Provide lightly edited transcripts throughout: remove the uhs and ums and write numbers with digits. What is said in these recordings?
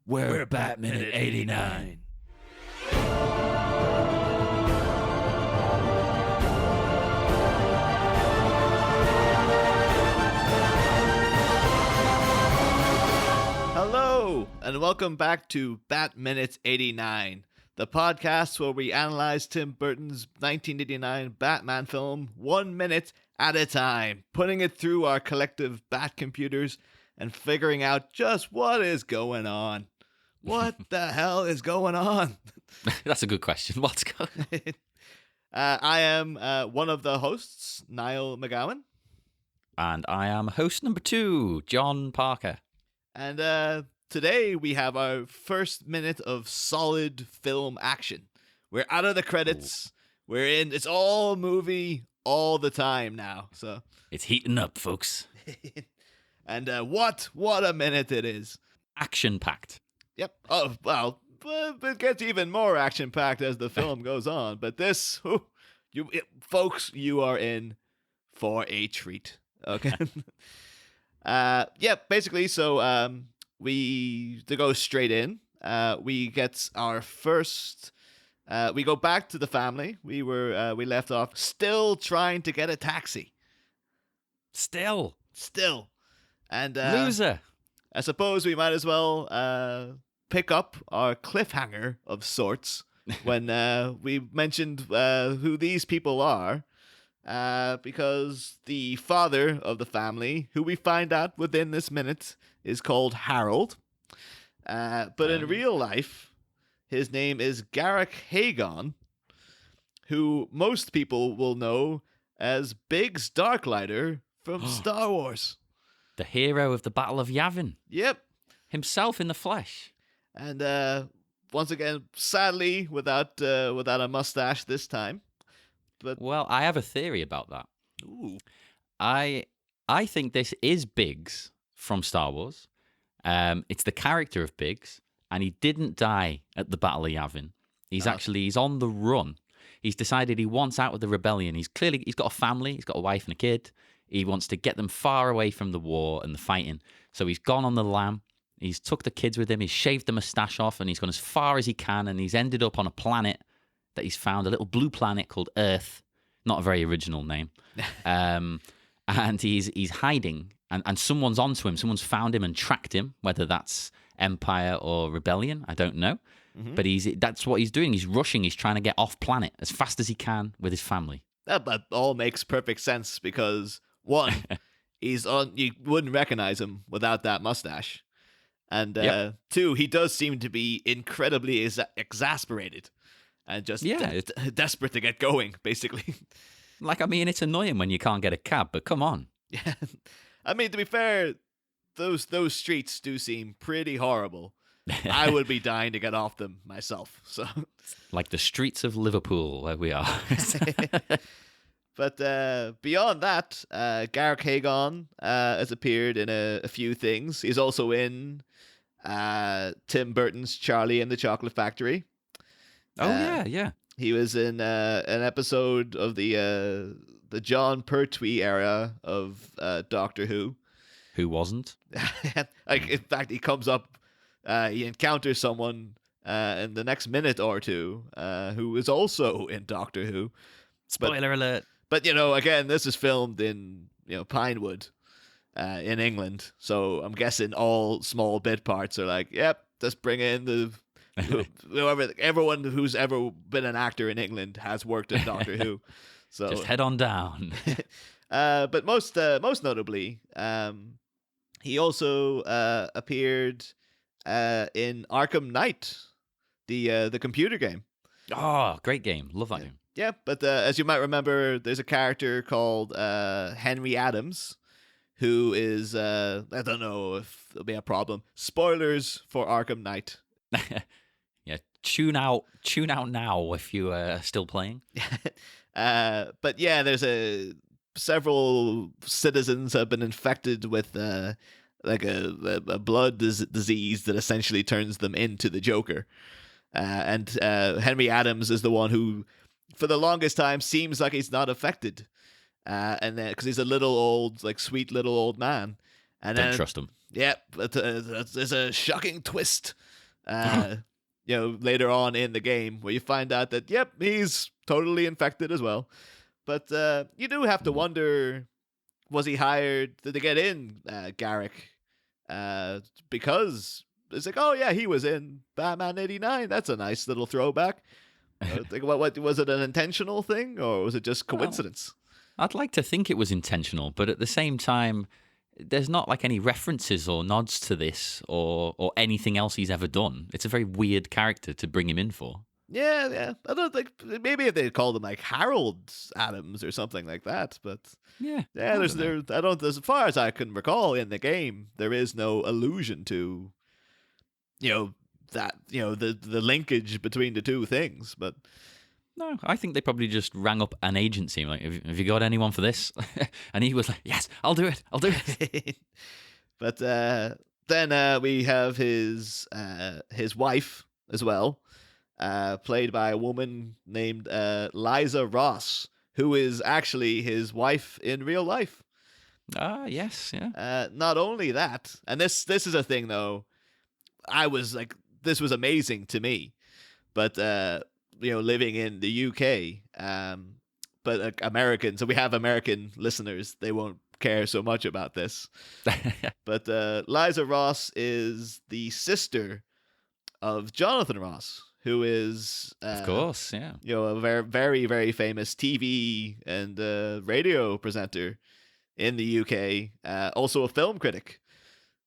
We're Batman at 89. Hello, and welcome back to Bat Minutes 89, the podcast where we analyze Tim Burton's 1989 Batman film 1 minute at a time, putting it through our collective Bat computers and figuring out just what is going on. What the hell is going on? That's a good question. What's going on? I am one of the hosts, Niall McGowan. And I am host number 2, John Parker. And today we have our first minute of solid film action. We're out of the credits. Ooh. We're in. It's all movie all the time now. So it's heating up, folks. And what a minute it is. Action-packed. Yep. Oh, well, it gets even more action-packed as the film goes on. But this, folks, you are in for a treat. Okay. Basically, so to go straight in, we get our first. We go back to the family. We left off still trying to get a taxi. Still. And loser. I suppose we might as well pick up our cliffhanger of sorts when we mentioned who these people are, because the father of the family, who we find out within this minute, is called Harold. But in real life, his name is Garrick Hagon, who most people will know as Biggs Darklighter from Star Wars. The hero of the Battle of Yavin. Yep. Himself in the flesh. And once again, sadly, without a mustache this time. But well, I have a theory about that. Ooh. I think this is Biggs from Star Wars. It's the character of Biggs, and he didn't die at the Battle of Yavin. He's on the run. He's decided he wants out of the rebellion. He's got a family. He's got a wife and a kid. He wants to get them far away from the war and the fighting. So he's gone on the lam. He's took the kids with him. He's shaved the mustache off, and he's gone as far as he can. And he's ended up on a planet that he's found, a little blue planet called Earth. Not a very original name. And he's hiding, and someone's onto him. Someone's found him and tracked him, whether that's Empire or Rebellion, I don't know. Mm-hmm. But that's what he's doing. He's rushing. He's trying to get off planet as fast as he can with his family. That all makes perfect sense because, one, you wouldn't recognize him without that mustache. And two, he does seem to be incredibly exasperated and just desperate to get going, basically. It's annoying when you can't get a cab, but come on. Yeah. I mean, to be fair, those streets do seem pretty horrible. I would be dying to get off them myself. So, like the streets of Liverpool, where we are. But beyond that, Garrick Hagon has appeared in a few things. He's also in Tim Burton's Charlie and the Chocolate Factory. Oh, yeah. He was in an episode of the John Pertwee era of Doctor Who. Who wasn't? In fact, he comes up, he encounters someone in the next minute or two who is also in Doctor Who. Spoiler alert. But, again, this is filmed in, Pinewood in England. So I'm guessing all small bit parts are like, yep, let's bring in everyone who's ever been an actor in England has worked in Doctor Who. So just head on down. But most notably, he also appeared in Arkham Knight, the computer game. Oh, great game. Love that game. Yeah, but as you might remember, there's a character called Henry Adams, who is, I don't know if there'll be a problem. Spoilers for Arkham Knight. Yeah, tune out now if you are still playing. But yeah, there's several citizens have been infected with a blood disease that essentially turns them into the Joker. And Henry Adams is the one who, for the longest time, seems like he's not affected. And then, because he's a little old, sweet little old man. And Don't trust him. Yeah, but there's a shocking twist. Later on in the game where you find out that yep, he's totally infected as well. But you do have to wonder: was he hired? Did they get in Garrick? Because it's like, oh yeah, he was in Batman '89. That's a nice little throwback. What was it, an intentional thing, or was it just coincidence? I'd like to think it was intentional, but at the same time, there's not like any references or nods to this or anything else he's ever done. It's a very weird character to bring him in for. Yeah. I don't think maybe if they called him like Harold Adams or something like that, but Yeah. I don't as far as I can recall in the game, there is no allusion to the linkage between the two things, but No, I think they probably just rang up an agency like, have you got anyone for this? And he was like, yes, I'll do it. But then we have his wife as well, played by a woman named Liza Ross, who is actually his wife in real life. Yes, yeah. Not only that, and this is a thing though, I was like, this was amazing to me, but living in the UK, but American, so we have American listeners, they won't care so much about this. But Liza Ross is the sister of Jonathan Ross, who is of course, yeah, a very, very, very famous TV and radio presenter in the UK, also a film critic.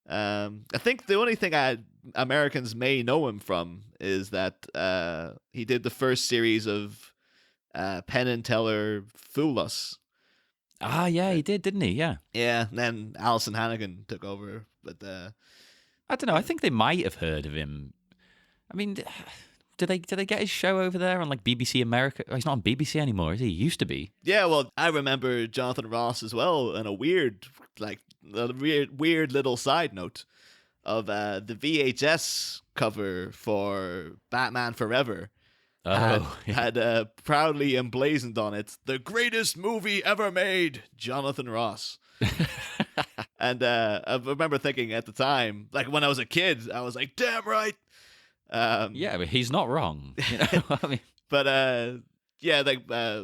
I think the only thing Americans may know him from is that he did the first series of Penn and Teller Fool Us. Yeah, he did, didn't he? Yeah. Yeah, and then Alison Hannigan took over. But I don't know. I think they might have heard of him. I mean, did they get his show over there on like BBC America? Oh, he's not on BBC anymore, is he? He used to be. Yeah, well, I remember Jonathan Ross as well, and a weird little side note of the VHS cover for Batman Forever. Had proudly emblazoned on it, the greatest movie ever made, Jonathan Ross. And I remember thinking at the time, like when I was a kid, I was like, damn right. Yeah, but he's not wrong. You know? I mean, but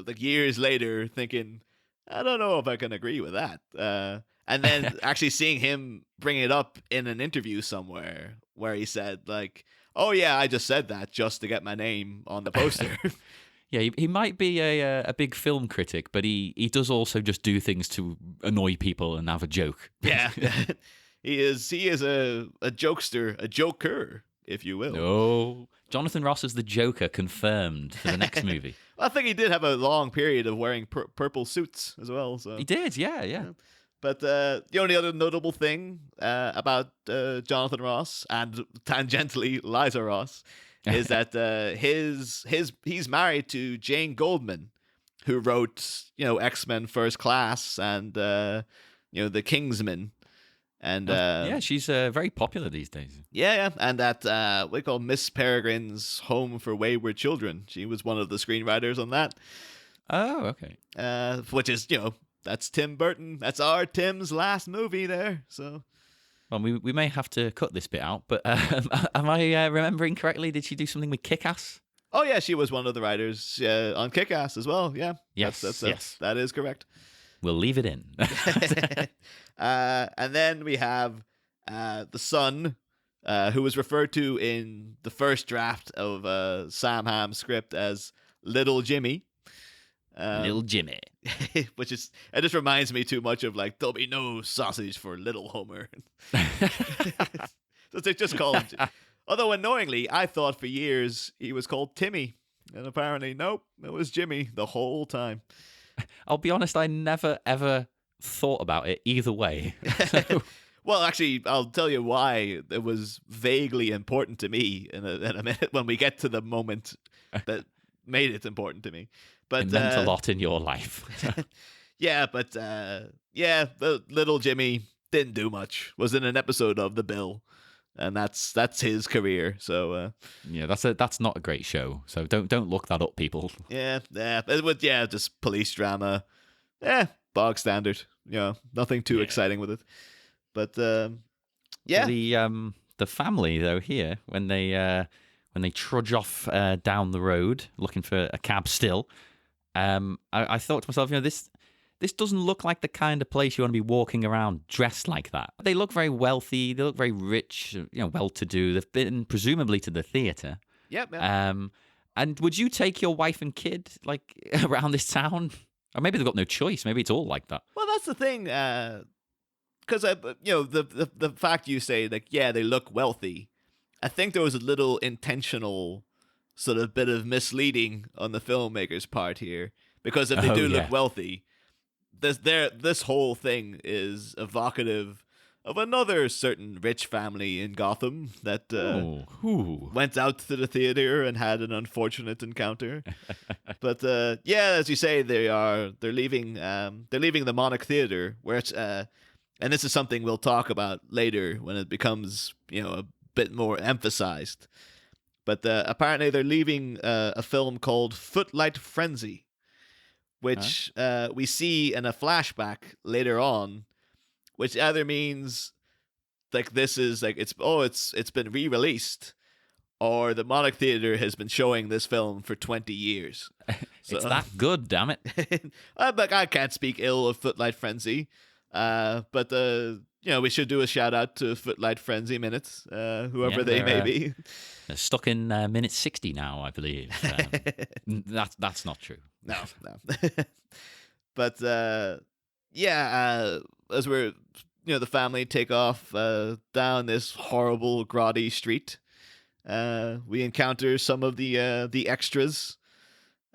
like years later, thinking, I don't know if I can agree with that. And then actually seeing him bring it up in an interview somewhere where he said like, oh yeah, I just said that just to get my name on the poster. Yeah, he might be a big film critic, but he does also just do things to annoy people and have a joke. Yeah. He is a jokester, a joker, if you will. Oh, Jonathan Ross is the Joker confirmed for the next movie. I think he did have a long period of wearing purple suits as well. So he did, yeah. But the only other notable thing about Jonathan Ross and tangentially Liza Ross is that he's married to Jane Goldman, who wrote X-Men First Class and The Kingsman. And yeah, she's very popular these days. Yeah, and that we call Miss Peregrine's Home for Wayward Children. She was one of the screenwriters on that. Oh, okay. Which is that's Tim Burton. That's our Tim's last movie there. So, well, we may have to cut this bit out, but am I remembering correctly? Did she do something with Kick-Ass? Oh yeah, she was one of the writers on Kick-Ass as well. Yeah, yes, yes, that is correct. We'll leave it in. And then we have the son, who was referred to in the first draft of Sam Hamm's script as Little Jimmy. Little Jimmy. Which is, it just reminds me too much of like, there'll be no sausage for Little Homer. So they just call him. Although annoyingly, I thought for years he was called Timmy. And apparently, nope, it was Jimmy the whole time. I'll be honest, I never, ever thought about it either way. Well, actually, I'll tell you why it was vaguely important to me in a minute when we get to the moment that made it important to me. But it meant a lot in your life. Yeah, but the Little Jimmy didn't do much. Was in an episode of The Bill, and that's his career. So yeah, that's not a great show. So don't look that up, people. Yeah, just police drama. Bog standard. Nothing too exciting with it. But Yeah. The family though here when they trudge off down the road looking for a cab still. I thought to myself, this doesn't look like the kind of place you want to be walking around dressed like that. They look very wealthy. They look very rich, well-to-do. They've been presumably to the theater. Yep. And would you take your wife and kid like around this town? Or maybe they've got no choice. Maybe it's all like that. Well, that's the thing. Because the fact you say like, yeah, they look wealthy. I think there was a little intentional sort of bit of misleading on the filmmaker's part here, because if they do look wealthy, this whole thing is evocative of another certain rich family in Gotham that went out to the theater and had an unfortunate encounter. But yeah, as you say, they're leaving the Monarch Theater, where it's and this is something we'll talk about later when it becomes a bit more emphasized. But apparently they're leaving a film called Footlight Frenzy, which we see in a flashback later on, which either means like this is like it's been re-released, or the Monarch Theater has been showing this film for 20 years. So, it's that good, damn it. I can't speak ill of Footlight Frenzy, but we should do a shout out to Footlight Frenzy Minutes, whoever they may be. They're stuck in minute 60 now, I believe. That's not true. No. But as we're the family take off down this horrible grotty street, we encounter some of the extras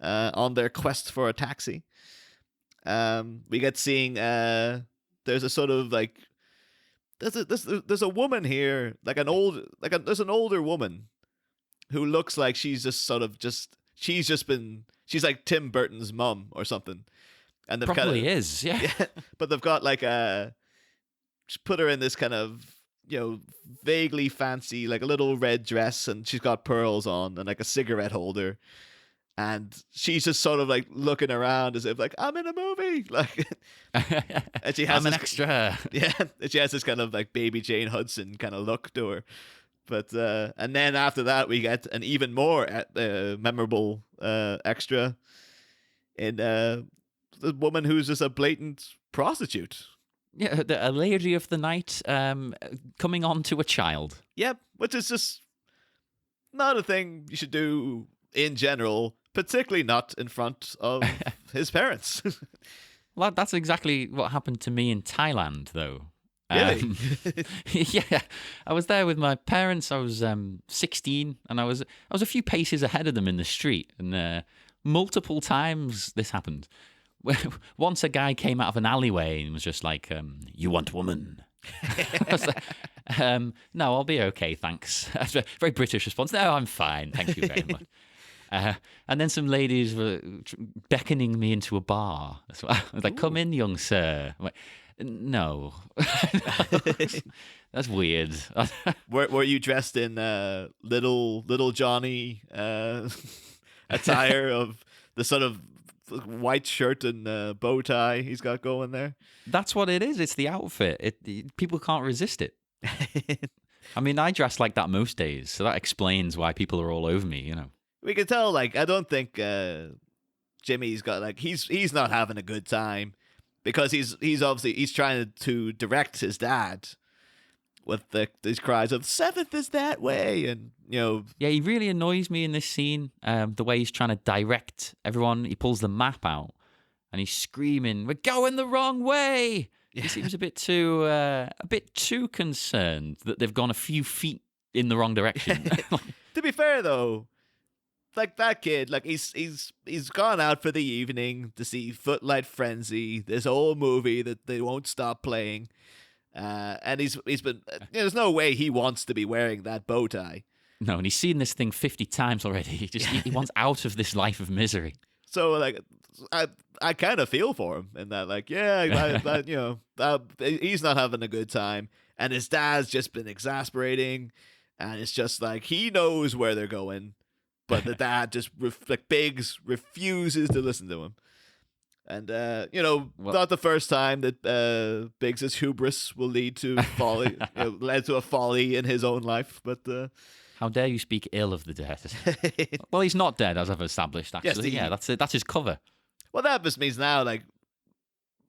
on their quest for a taxi. We get seeing there's a sort of like there's a woman here, there's an older woman who looks like she's like Tim Burton's mum or something. And they've probably is, yeah. But they've got like put her in this kind of vaguely fancy, like a little red dress, and she's got pearls on and like a cigarette holder, and she's just sort of like looking around as if like, I'm in a movie, like, and she has I'm an extra. Yeah, and she has this kind of like Baby Jane Hudson kind of look to her. But and then after that we get an even more memorable extra in the woman who's just a blatant prostitute. Yeah, a lady of the night coming on to a child. Yep, which is just not a thing you should do in general, particularly not in front of his parents. Well, that's exactly what happened to me in Thailand, though. Really? Yeah, I was there with my parents. I was 16, and I was a few paces ahead of them in the street, and multiple times this happened. Once a guy came out of an alleyway and was just like, "You want woman?" I was like, "No, I'll be okay, thanks." That's a very British response. "No, I'm fine, thank you very much." And then some ladies were beckoning me into a bar. I was like, "Come in, young sir." I'm like, "No." That's weird. Were you dressed in little Johnny attire of the sort of white shirt and bow tie he's got going there? That's what it is. It's the outfit. People can't resist it. I mean, I dress like that most days, so that explains why people are all over me. We can tell. Like, I don't think Jimmy's got like he's not having a good time, because he's obviously trying to direct his dad with these cries of "Seventh is that way," and Yeah, he really annoys me in this scene. The way he's trying to direct everyone. He pulls the map out and he's screaming, "We're going the wrong way!" Yeah. He seems a bit too concerned that they've gone a few feet in the wrong direction. To be fair, though, like that kid, like he's gone out for the evening to see Footlight Frenzy, this old movie that they won't stop playing, and he's been. There's no way he wants to be wearing that bow tie. No, and he's seen this thing 50 times already. He wants out of this life of misery. So like, I kind of feel for him in that, like, he's not having a good time, and his dad's just been exasperating, and it's just like he knows where they're going, but the dad just Biggs refuses to listen to him. And, Well- not the first time that Biggs' hubris will lead to folly, led to a folly in his own life. But How dare you speak ill of the dead? Well, he's not dead, as I've established, actually. Yes, Yeah, that's his cover. well, that just means now, like,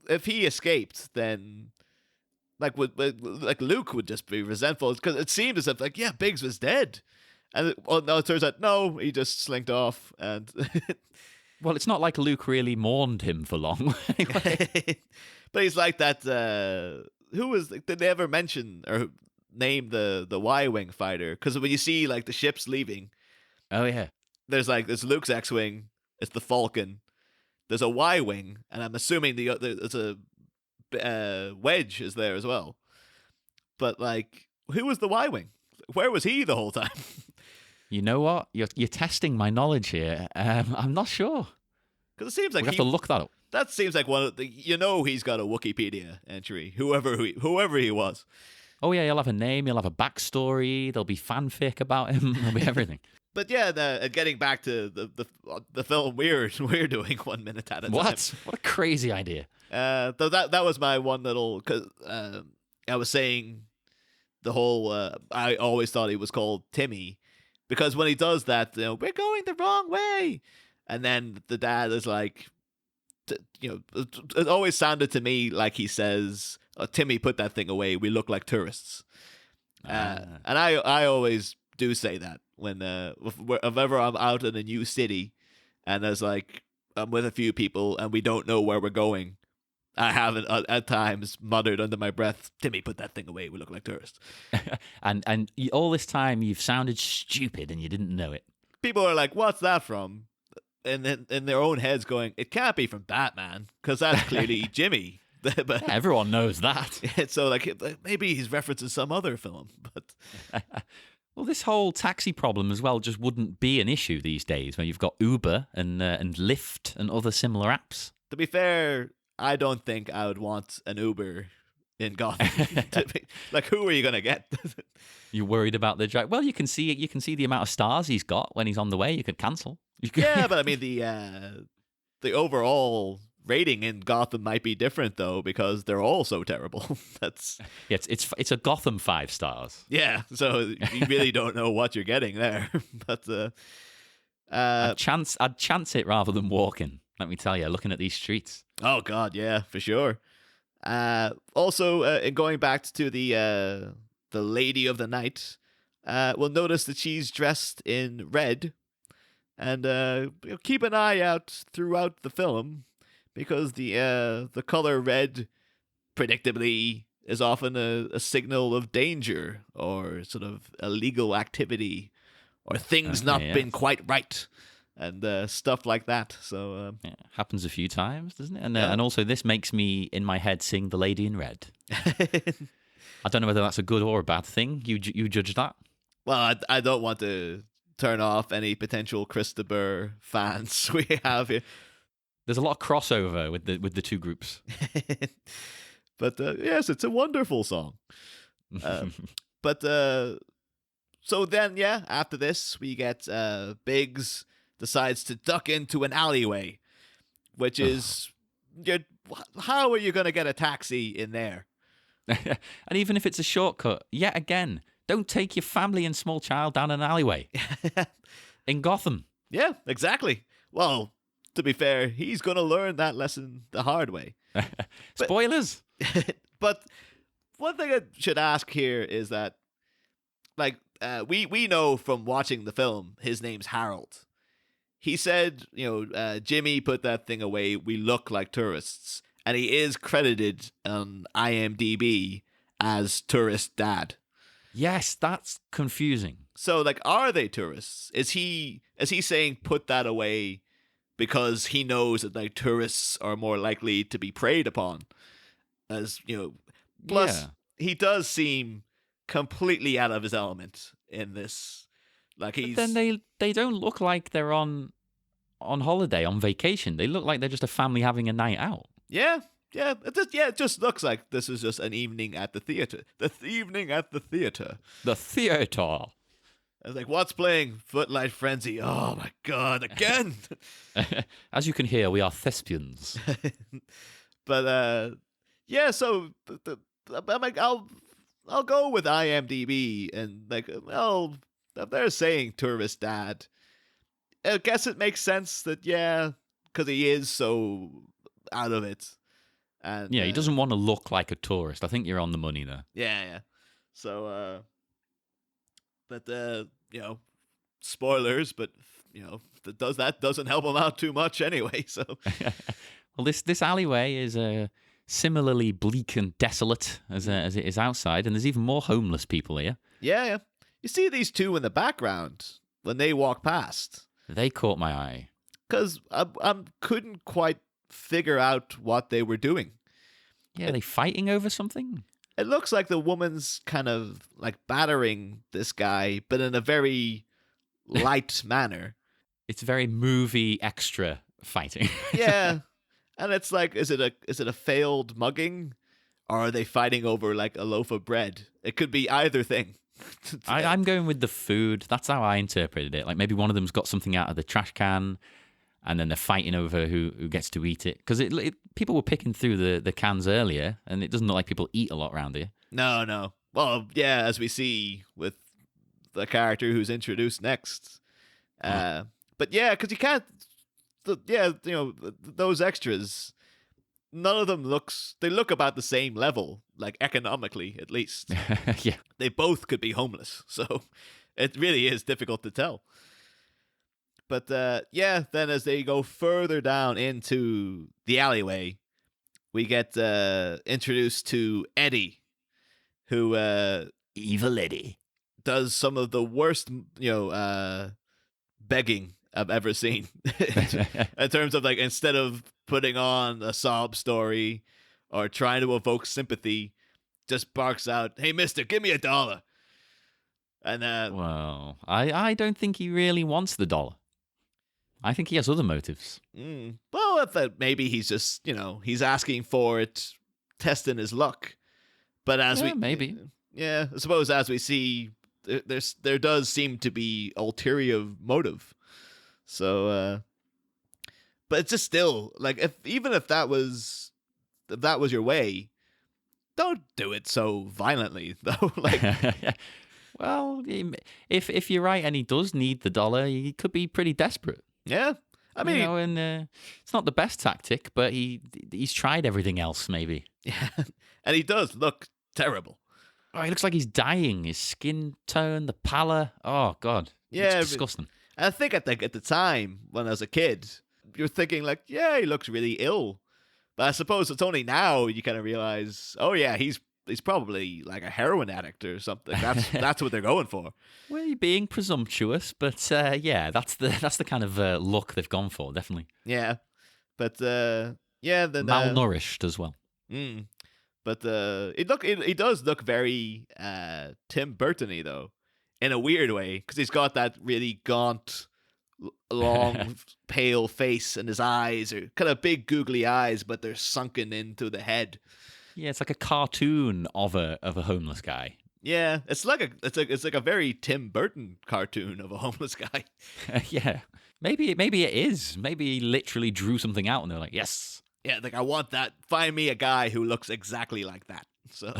if he escaped, then like Luke would just be resentful because it seemed as if like Biggs was dead, and no, it turns out no, he just slinked off, and Well, it's not like Luke really mourned him for long. Anyway. but he's like that. Did they ever mention or name the Y-wing fighter? Because when you see like the ships leaving, Oh, yeah. there's Luke's X-wing, it's the Falcon. There's a Y-wing, and I'm assuming there's a Wedge is there as well. But like, who was the Y-wing? Where was he the whole time? You know what? You're testing my knowledge here. I'm not sure. Because it seems like We have to look that up. that seems like one of the. He's got a Wikipedia entry. Whoever he was. Oh, yeah, he'll have a name, he'll have a backstory, there'll be fanfic about him, there'll be everything. But yeah, getting back to the film we're doing 1 minute at a time. What a crazy idea. Though that was my one little, because I was saying the whole. I always thought he was called Timmy, because when he does that, we're going the wrong way, and then the dad is like, it always sounded to me like he says, oh, "Timmy, put that thing away. We look like tourists." And I always do say that when whenever I'm out in a new city, and there's like I'm with a few people and we don't know where we're going. I have at times muttered under my breath, "Timmy, put that thing away. We look like tourists." and all this time you've sounded stupid and you didn't know it. People are like, "What's that from?" And then in their own heads going, "It can't be from Batman because that's clearly Jimmy." But Everyone knows that. so like maybe he's referencing some other film, but Well, this whole taxi problem as well just wouldn't be an issue these days when you've got Uber and Lyft and other similar apps. to be fair, I don't think I would want an Uber in Gotham. Like, who are you gonna get? You're worried about the drive. Well, you can see the amount of stars he's got when he's on the way. You could cancel. Yeah, but I mean the overall rating in Gotham might be different though because they're all so terrible. That's Yeah, it's a Gotham 5 stars. yeah. So you really don't know what you're getting there. But I'd chance it rather than walking. Let me tell you, looking at these streets. oh god, yeah, for sure. Also, in going back to the Lady of the Night, we'll notice that she's dressed in red, and keep an eye out throughout the film because the color red, predictably, is often a signal of danger or sort of illegal activity or things not yes. been quite right. And stuff like that. So Yeah, happens a few times, doesn't it? And Yeah. and also this makes me in my head sing "The Lady in Red." I don't know whether that's a good or a bad thing. You judge that. well, I don't want to turn off any potential Christopher fans we have here. There's a lot of crossover with the two groups. But yes, it's a wonderful song. But so then, yeah, after this, we get Biggs decides to duck into an alleyway, which is, how are you going to get a taxi in there? And even if it's a shortcut, yet again, don't take your family and small child down an alleyway in Gotham. Yeah, exactly. Well, to be fair, he's going to learn that lesson the hard way. Spoilers. But one thing I should ask here is that, like, we know from watching the film, his name's Harold. He said, Jimmy, put that thing away. We look like tourists. And he is credited on IMDb as Tourist Dad. Yes, that's confusing. So, like, are they tourists? Is he saying put that away because he knows that, like, tourists are more likely to be preyed upon? As, plus, Yeah. he does seem completely out of his element in this. Like, he's... But then they don't look like they're on holiday, on vacation. They look like they're just a family having a night out. Yeah. It just looks like this is just an evening at the theater. The evening at the theater. The theater. I was like, what's playing? Footlight Frenzy. Oh my god, again. As you can hear, we are thespians. But yeah. So I'm like, I'll go with IMDb, and like, well, if they're saying tourist dad, I guess it makes sense that because he is so out of it, and Yeah, he doesn't want to look like a tourist. I think you're on the money there. yeah. So but spoilers, but that doesn't help him out too much anyway. So Well, this alleyway is similarly bleak and desolate as it is outside, and there's even more homeless people here. yeah. You see these two in the background when they walk past. They caught my eye. Because I couldn't quite figure out what they were doing. Yeah, are they fighting over something? It looks like the woman's kind of like battering this guy, but in a very light manner. It's very movie extra fighting. Yeah. And it's like, is it a failed mugging? Or are they fighting over like a loaf of bread? It could be either thing. I'm going with the food. That's how I interpreted it. Like maybe one of them's got something out of the trash can, and then they're fighting over who gets to eat it. Because people were picking through the cans earlier, and it doesn't look like people eat a lot around here. No. Well, yeah, as we see with the character who's introduced next. But yeah, because you can't. Those extras. None of them look about the same level, like economically at least. Yeah. They both could be homeless, so it really is difficult to tell. But then as they go further down into the alleyway, we get introduced to Eddie, who Evil Eddie does some of the worst, begging I've ever seen. In terms of like, instead of putting on a sob story or trying to evoke sympathy, just barks out, "Hey, mister, give me $1." And well, I don't think he really wants the dollar. I think he has other motives. Well, I thought maybe he's just, he's asking for it, testing his luck. But maybe. Yeah, I suppose as we see, there does seem to be ulterior motive. So, but it's just still like, even if that was your way, don't do it so violently though. Like, well, if you're right and he does need the dollar, he could be pretty desperate. Yeah, I mean, and it's not the best tactic, but he's tried everything else. Maybe. Yeah, and he does look terrible. Oh, he looks like he's dying. His skin tone, the pallor. Oh God, yeah, it's disgusting. I think at the time when I was a kid, you're thinking like, yeah, he looks really ill. But I suppose it's only now you kind of realize, oh yeah, he's probably like a heroin addict or something. That's what they're going for. Well, you're being presumptuous, but yeah, that's the kind of look they've gone for, definitely. Yeah, but then malnourished as well. But it does look very Tim Burton-y though, in a weird way, because he's got that really gaunt, long, pale face, and his eyes are kind of big, googly eyes, but they're sunken into the head. Yeah, it's like a cartoon of a homeless guy. Yeah, it's like a very Tim Burton cartoon of a homeless guy. Yeah, maybe it is. Maybe he literally drew something out, and they're like, yes. Yeah, like, I want that. Find me a guy who looks exactly like that. So,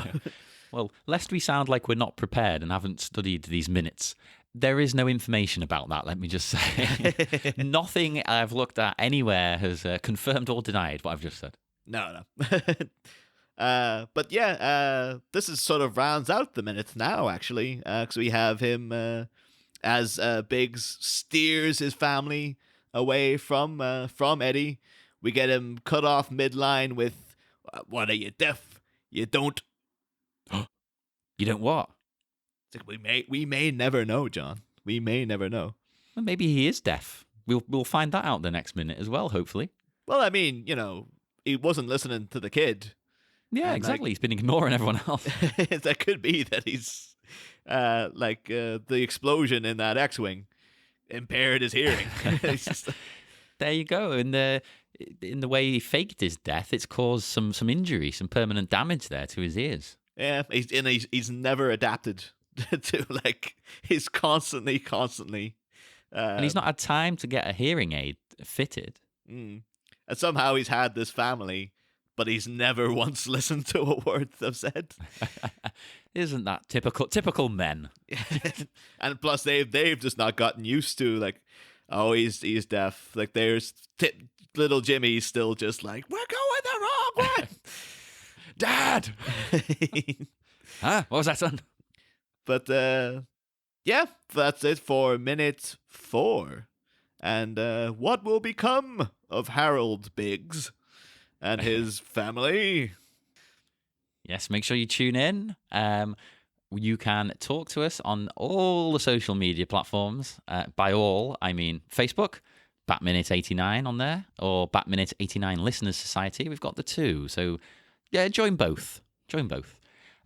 well, lest we sound like we're not prepared and haven't studied these minutes, there is no information about that. Let me just say, nothing I've looked at anywhere has confirmed or denied what I've just said. No. But yeah, this is sort of rounds out the minutes now, actually, because we have him as Biggs steers his family away from Eddie. We get him cut off midline with, "What, are you deaf? You don't." You don't what? It's like, we may never know, John. We may never know. Well, maybe he is deaf. We'll find that out the next minute as well, hopefully. Well, I mean, he wasn't listening to the kid. Yeah, exactly. He's been ignoring everyone else. That could be that he's the explosion in that X-wing impaired his hearing. There you go. In the way he faked his death, it's caused some injury, some permanent damage there to his ears. Yeah, he's never adapted to like he's constantly. And he's not had time to get a hearing aid fitted. And somehow he's had this family, but he's never once listened to a word they've said. Isn't that typical men? And plus, they've just not gotten used to like, oh, he's deaf. Like there's little Jimmy's still just like, we're going the wrong way, Dad. Huh? What was that, son? But yeah, that's it for minute 4. And what will become of Harold Biggs and his family? Yes, make sure you tune in. You can talk to us on all the social media platforms. By all, I mean Facebook, BatMinute89 on there, or BatMinute89 Listeners Society. We've got the 2. So, yeah, join both.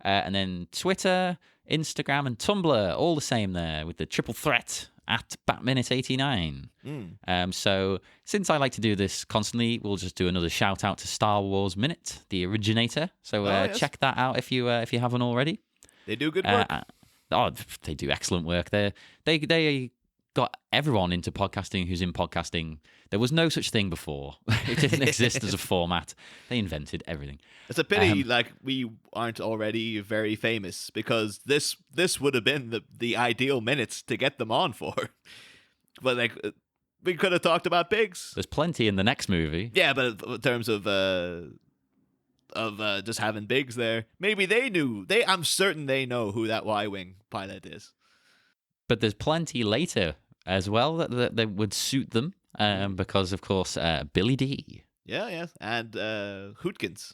And then Twitter, Instagram, and Tumblr, all the same there with the triple threat at BatMinute89. So since I like to do this constantly, we'll just do another shout out to Star Wars Minute, the originator. So yes. check that out if you haven't already. They do good work. They do excellent work. They got everyone into podcasting who's in podcasting. There was no such thing before. It didn't exist as a format. They invented everything. It's a pity like we aren't already very famous, because this would have been the ideal minutes to get them on for. But like we could have talked about Biggs. There's plenty in the next movie. Yeah, but in terms of just having Biggs there, maybe they knew. I'm certain they know who that Y-wing pilot is. But there's plenty later as well that would suit them, because of course Billy D. Yeah, and Hootkins.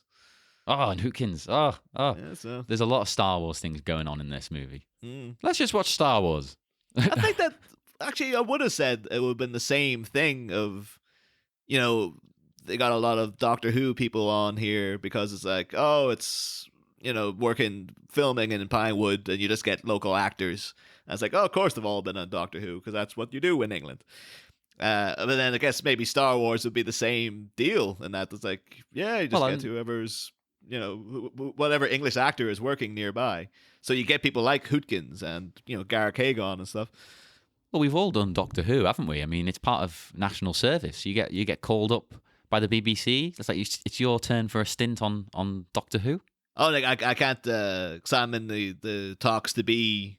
Oh, and Hootkins. Oh. Yeah, so. There's a lot of Star Wars things going on in this movie. Let's just watch Star Wars. I think that actually I would have said it would have been the same thing of, they got a lot of Doctor Who people on here because it's like, oh, it's, filming in Pinewood and you just get local actors. And it's like, oh, of course they've all been on Doctor Who because that's what you do in England. But then I guess maybe Star Wars would be the same deal, and that it's like, yeah, you just get whoever's, whatever English actor is working nearby. So you get people like Hootkins and, Garrick Hagon and stuff. Well, we've all done Doctor Who, haven't we? I mean, it's part of national service. You get called up by the BBC. It's like it's your turn for a stint on Doctor Who. Oh, like I can't. Cause I'm in the talks to be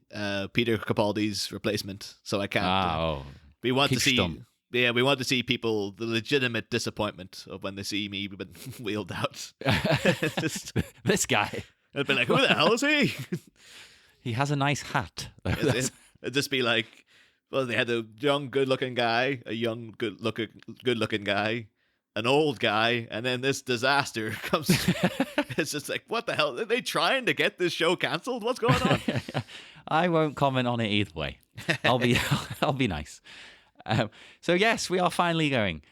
Peter Capaldi's replacement, so I can't. We want to see. Yeah, we want to see people the legitimate disappointment of when they see me being wheeled out. This guy. It'd be like, who the hell is he? He has a nice hat. It'd just be like, well, they had a young, good-looking guy, a young, good-looking guy, an old guy, and then this disaster comes. It's just like, what the hell? Are they trying to get this show cancelled? What's going on? I won't comment on it either way. I'll be nice. So yes, we are finally going.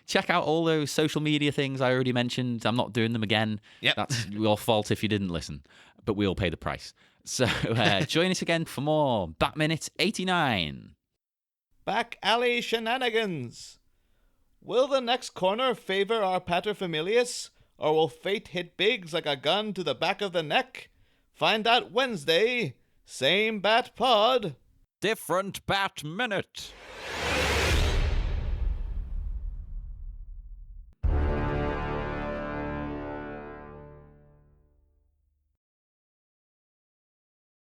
Check out all those social media things I already mentioned. I'm not doing them again. Yep. That's your fault if you didn't listen, but we all pay the price. So join us again for more Bat Minute 89. Back alley shenanigans. Will the next corner favor our paterfamilias, or will fate hit Biggs like a gun to the back of the neck? Find out Wednesday. Same Bat Pod. Different Bat Minute.